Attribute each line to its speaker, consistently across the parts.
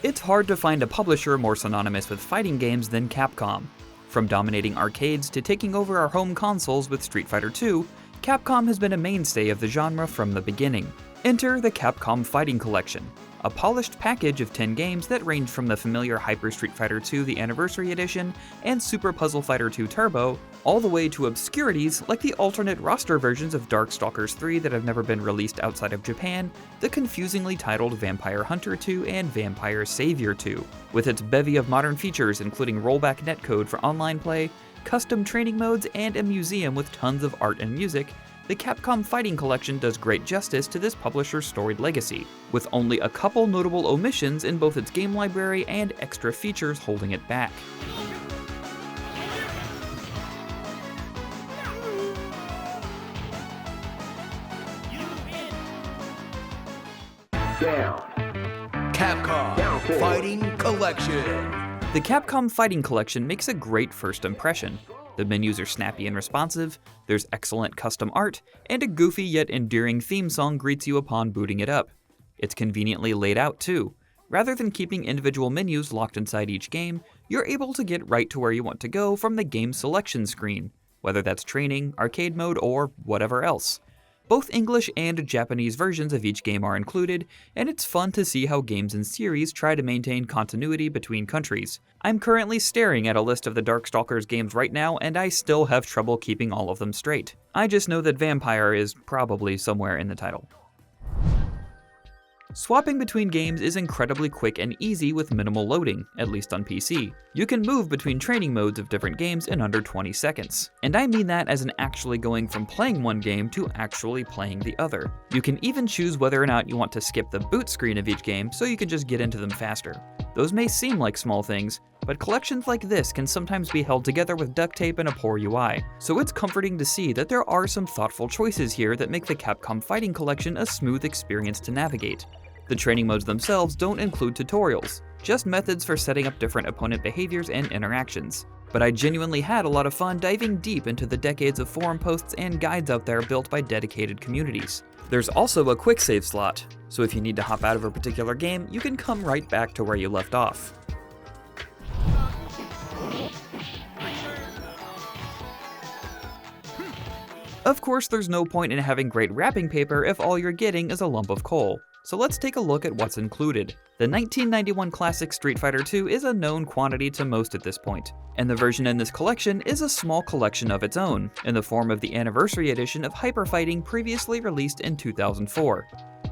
Speaker 1: It's hard to find a publisher more synonymous with fighting games than Capcom. From dominating arcades to taking over our home consoles with Street Fighter II, Capcom has been a mainstay of the genre from the beginning. Enter the Capcom Fighting Collection, a polished package of 10 games that range from the familiar Hyper Street Fighter II The Anniversary Edition and Super Puzzle Fighter II Turbo, all the way to obscurities like the alternate roster versions of Darkstalkers 3 that have never been released outside of Japan, the confusingly titled Vampire Hunter 2 and Vampire Savior 2. With its bevy of modern features including rollback netcode for online play, custom training modes, and a museum with tons of art and music, the Capcom Fighting Collection does great justice to this publisher's storied legacy, with only a couple notable omissions in both its game library and extra features holding it back.
Speaker 2: Capcom Fighting Collection.
Speaker 1: The Capcom Fighting Collection makes a great first impression. The menus are snappy and responsive, there's excellent custom art, and a goofy yet endearing theme song greets you upon booting it up. It's conveniently laid out too. Rather than keeping individual menus locked inside each game, you're able to get right to where you want to go from the game selection screen, whether that's training, arcade mode, or whatever else. Both English and Japanese versions of each game are included, and it's fun to see how games and series try to maintain continuity between countries. I'm currently staring at a list of the Darkstalkers games right now, and I still have trouble keeping all of them straight. I just know that Vampire is probably somewhere in the title. Swapping between games is incredibly quick and easy with minimal loading, at least on PC. You can move between training modes of different games in under 20 seconds. And I mean that as in actually going from playing one game to actually playing the other. You can even choose whether or not you want to skip the boot screen of each game so you can just get into them faster. Those may seem like small things, but collections like this can sometimes be held together with duct tape and a poor UI, so it's comforting to see that there are some thoughtful choices here that make the Capcom Fighting Collection a smooth experience to navigate. The training modes themselves don't include tutorials, just methods for setting up different opponent behaviors and interactions. But I genuinely had a lot of fun diving deep into the decades of forum posts and guides out there built by dedicated communities. There's also a quick save slot, so if you need to hop out of a particular game, you can come right back to where you left off. Of course, there's no point in having great wrapping paper if all you're getting is a lump of coal. So let's take a look at what's included. The 1991 classic Street Fighter II is a known quantity to most at this point, and the version in this collection is a small collection of its own, in the form of the Anniversary Edition of Hyper Fighting previously released in 2004.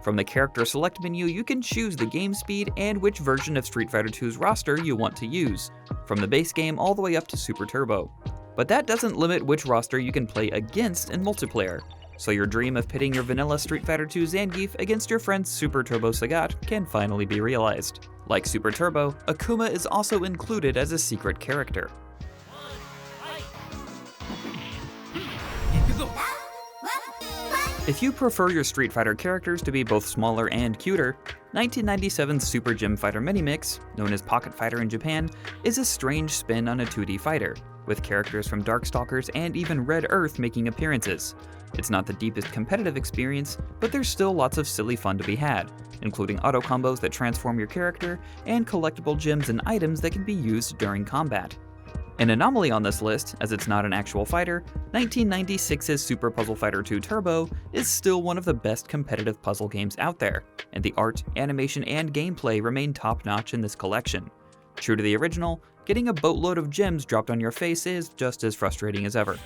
Speaker 1: From the character select menu, you can choose the game speed and which version of Street Fighter II's roster you want to use, from the base game all the way up to Super Turbo. But that doesn't limit which roster you can play against in multiplayer. So your dream of pitting your vanilla Street Fighter II Zangief against your friend's Super Turbo Sagat can finally be realized. Like Super Turbo, Akuma is also included as a secret character. If you prefer your Street Fighter characters to be both smaller and cuter, 1997's Super Gym Fighter Minimix, known as Pocket Fighter in Japan, is a strange spin on a 2D fighter, with characters from Darkstalkers and even Red Earth making appearances. It's not the deepest competitive experience, but there's still lots of silly fun to be had, including auto combos that transform your character and collectible gems and items that can be used during combat. An anomaly on this list, as it's not an actual fighter, 1996's Super Puzzle Fighter II Turbo is still one of the best competitive puzzle games out there, and the art, animation, and gameplay remain top-notch in this collection. True to the original, getting a boatload of gems dropped on your face is just as frustrating as ever.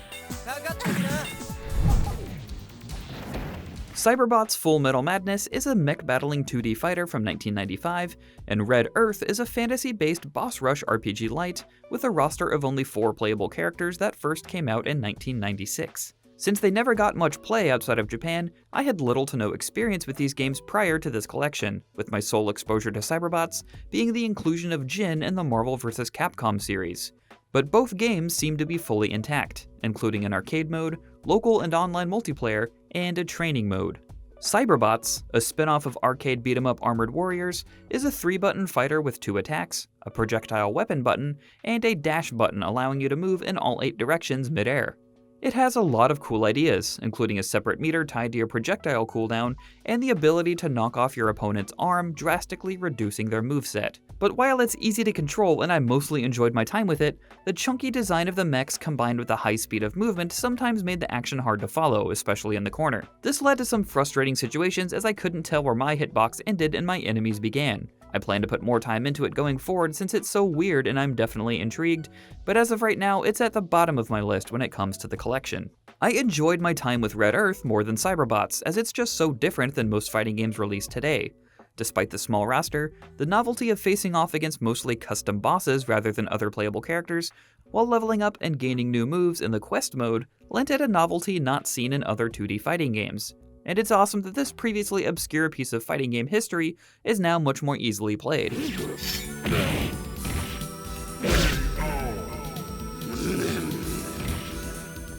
Speaker 1: Cyberbots Fullmetal Madness is a mech-battling 2D fighter from 1995, and Red Earth is a fantasy-based boss rush RPG light with a roster of only 4 playable characters that first came out in 1996. Since they never got much play outside of Japan, I had little to no experience with these games prior to this collection, with my sole exposure to Cyberbots being the inclusion of Jin in the Marvel vs. Capcom series. But both games seem to be fully intact, including an arcade mode, local and online multiplayer, and a training mode. Cyberbots, a spin-off of arcade beat-em-up Armored Warriors, is a 3-button fighter with 2 attacks, a projectile weapon button, and a dash button allowing you to move in all 8 directions mid-air. It has a lot of cool ideas, including a separate meter tied to your projectile cooldown, and the ability to knock off your opponent's arm, drastically reducing their moveset. But while it's easy to control and I mostly enjoyed my time with it, the chunky design of the mechs combined with the high speed of movement sometimes made the action hard to follow, especially in the corner. This led to some frustrating situations as I couldn't tell where my hitbox ended and my enemies began. I plan to put more time into it going forward since it's so weird and I'm definitely intrigued, but as of right now, it's at the bottom of my list when it comes to the collection. I enjoyed my time with Red Earth more than Cyberbots, as it's just so different than most fighting games released today. Despite the small roster, the novelty of facing off against mostly custom bosses rather than other playable characters, while leveling up and gaining new moves in the quest mode, lent it a novelty not seen in other 2D fighting games. And it's awesome that this previously obscure piece of fighting game history is now much more easily played.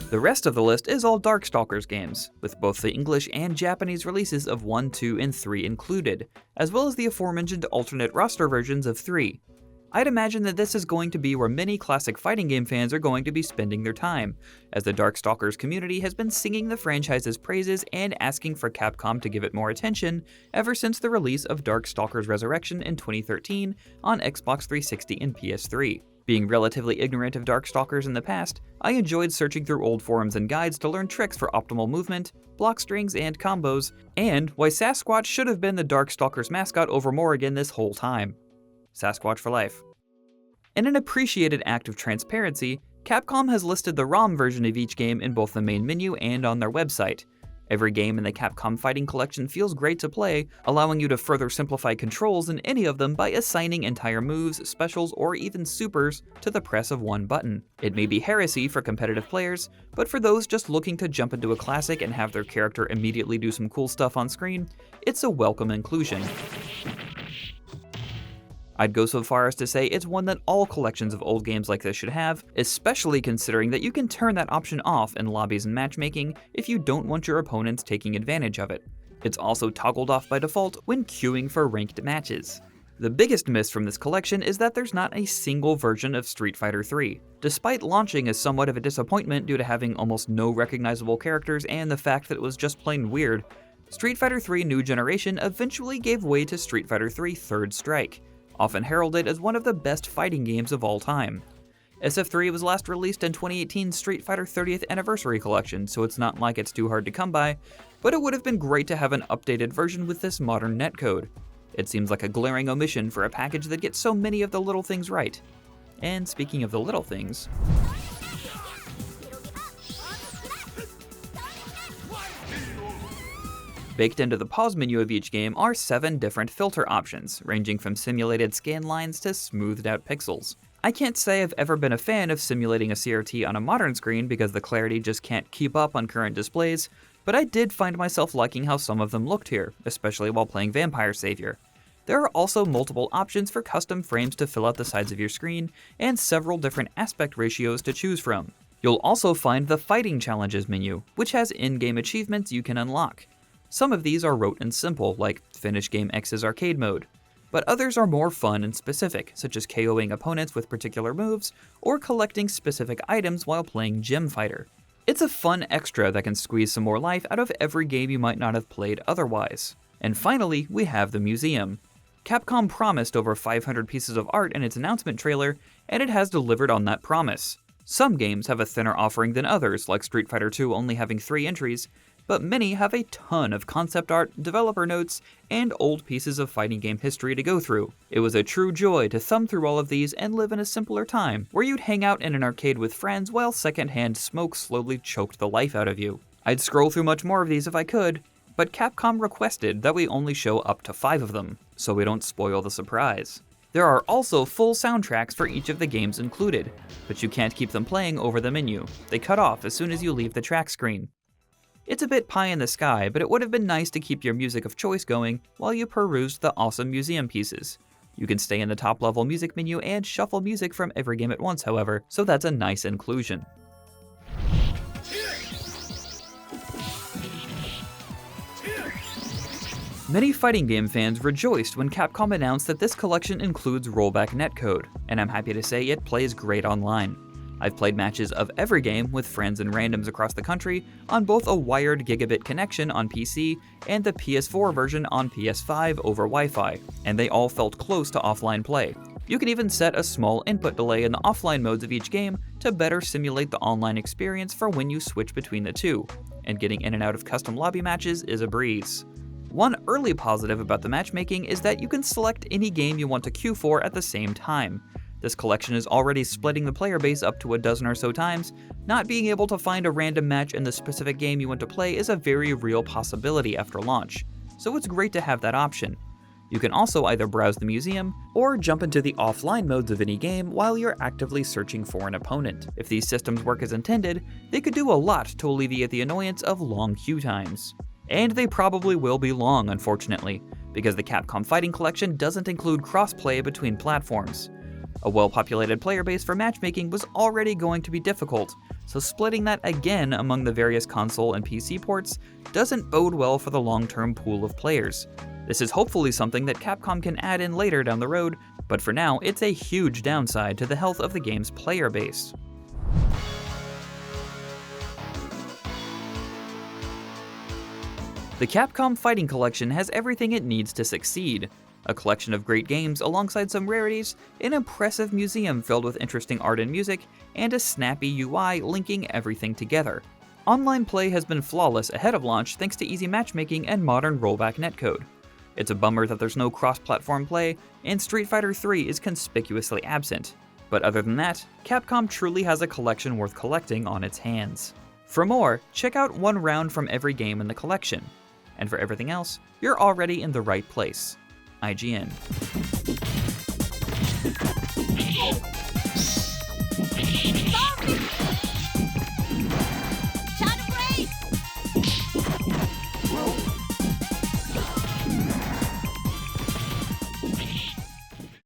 Speaker 1: The rest of the list is all Darkstalkers games, with both the English and Japanese releases of 1, 2, and 3 included, as well as the aforementioned alternate roster versions of 3. I'd imagine that this is going to be where many classic fighting game fans are going to be spending their time, as the Darkstalkers community has been singing the franchise's praises and asking for Capcom to give it more attention ever since the release of Darkstalkers Resurrection in 2013 on Xbox 360 and PS3. Being relatively ignorant of Darkstalkers in the past, I enjoyed searching through old forums and guides to learn tricks for optimal movement, block strings, and combos, and why Sasquatch should have been the Darkstalkers mascot over Morrigan this whole time. Sasquatch for life. In an appreciated act of transparency, Capcom has listed the ROM version of each game in both the main menu and on their website. Every game in the Capcom Fighting Collection feels great to play, allowing you to further simplify controls in any of them by assigning entire moves, specials, or even supers to the press of one button. It may be heresy for competitive players, but for those just looking to jump into a classic and have their character immediately do some cool stuff on screen, it's a welcome inclusion. I'd go so far as to say it's one that all collections of old games like this should have, especially considering that you can turn that option off in lobbies and matchmaking if you don't want your opponents taking advantage of it. It's also toggled off by default when queuing for ranked matches. The biggest miss from this collection is that there's not a single version of Street Fighter 3. Despite launching as somewhat of a disappointment due to having almost no recognizable characters and the fact that it was just plain weird, Street Fighter 3 New Generation eventually gave way to Street Fighter 3 Third Strike, often heralded as one of the best fighting games of all time. SF3 was last released in 2018's Street Fighter 30th Anniversary Collection, so it's not like it's too hard to come by, but it would have been great to have an updated version with this modern netcode. It seems like a glaring omission for a package that gets so many of the little things right. And speaking of the little things, baked into the pause menu of each game are 7 different filter options, ranging from simulated scan lines to smoothed out pixels. I can't say I've ever been a fan of simulating a CRT on a modern screen because the clarity just can't keep up on current displays, but I did find myself liking how some of them looked here, especially while playing Vampire Savior. There are also multiple options for custom frames to fill out the sides of your screen, and several different aspect ratios to choose from. You'll also find the Fighting Challenges menu, which has in-game achievements you can unlock. Some of these are rote and simple, like finish Game X's arcade mode, but others are more fun and specific, such as KOing opponents with particular moves, or collecting specific items while playing Gem Fighter. It's a fun extra that can squeeze some more life out of every game you might not have played otherwise. And finally, we have the museum. Capcom promised over 500 pieces of art in its announcement trailer, and it has delivered on that promise. Some games have a thinner offering than others, like Street Fighter 2 only having 3 entries, but many have a ton of concept art, developer notes, and old pieces of fighting game history to go through. It was a true joy to thumb through all of these and live in a simpler time, where you'd hang out in an arcade with friends while secondhand smoke slowly choked the life out of you. I'd scroll through much more of these if I could, but Capcom requested that we only show up to 5 of them, so we don't spoil the surprise. There are also full soundtracks for each of the games included, but you can't keep them playing over the menu. They cut off as soon as you leave the track screen. It's a bit pie in the sky, but it would have been nice to keep your music of choice going while you perused the awesome museum pieces. You can stay in the top level music menu and shuffle music from every game at once, however, so that's a nice inclusion. Many fighting game fans rejoiced when Capcom announced that this collection includes rollback netcode, and I'm happy to say it plays great online. I've played matches of every game with friends and randoms across the country on both a wired gigabit connection on PC and the PS4 version on PS5 over Wi-Fi, and they all felt close to offline play. You can even set a small input delay in the offline modes of each game to better simulate the online experience for when you switch between the two, and getting in and out of custom lobby matches is a breeze. One early positive about the matchmaking is that you can select any game you want to queue for at the same time. This collection is already splitting the player base up to a dozen or so times. Not being able to find a random match in the specific game you want to play is a very real possibility after launch, so it's great to have that option. You can also either browse the museum, or jump into the offline modes of any game while you're actively searching for an opponent. If these systems work as intended, they could do a lot to alleviate the annoyance of long queue times. And they probably will be long, unfortunately, because the Capcom Fighting Collection doesn't include cross-play between platforms. A well-populated player base for matchmaking was already going to be difficult, so splitting that again among the various console and PC ports doesn't bode well for the long-term pool of players. This is hopefully something that Capcom can add in later down the road, but for now it's a huge downside to the health of the game's player base. The Capcom Fighting Collection has everything it needs to succeed. A collection of great games alongside some rarities, an impressive museum filled with interesting art and music, and a snappy UI linking everything together. Online play has been flawless ahead of launch thanks to easy matchmaking and modern rollback netcode. It's a bummer that there's no cross-platform play, and Street Fighter III is conspicuously absent. But other than that, Capcom truly has a collection worth collecting on its hands. For more, check out one round from every game in the collection. And for everything else, you're already in the right place. IGN.